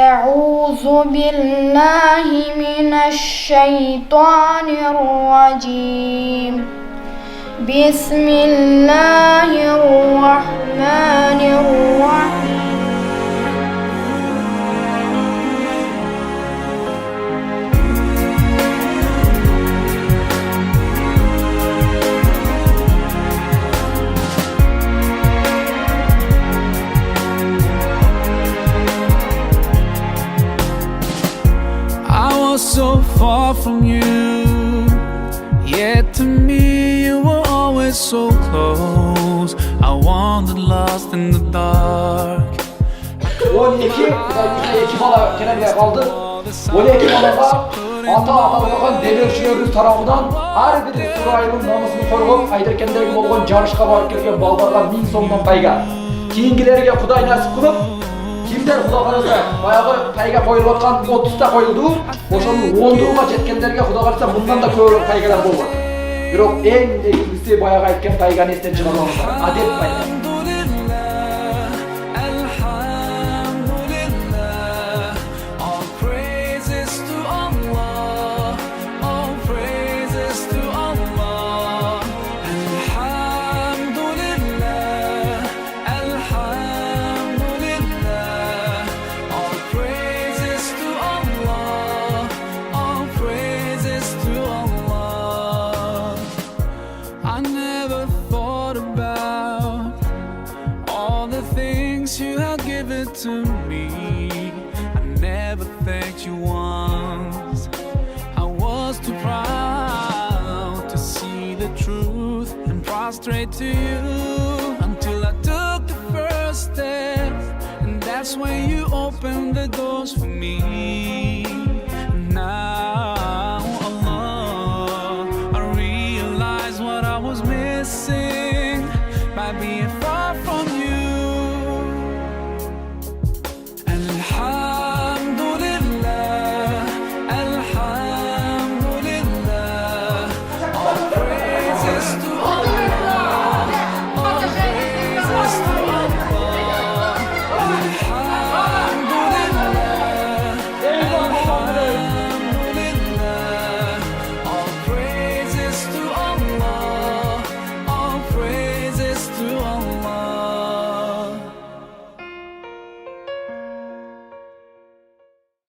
أعوذ بالله من الشيطان الرجيم بسم الله الرحمن الرحيم So far from you, yet to me you were always so close. I wandered lost in the dark. 12 2 bala kenarda kaldı. 12 balaga ата-аталардан демеушілердің тарабынан ар бир суу айылынын намысын коргоп Айдаркендеги болгон жарышка барып келген балдарга 1000 сомдон пайга. Кийингилерге Кудай насип кылып, кимдер Кудай караса баягы пайга коюлуп аткан 30та коюлду. Ошонун 10дуга жеткендерге Кудай караса мындан да көбүрөөк пайгалар болгон. Бирок эң негизгиси баягы айткан пайганы эстен чыгаргандар. Адеп пайга. You have given to me. I never thanked you once. I was too proud to see the truth and prostrate to you until I took the first step, and that's when you opened the doors for me.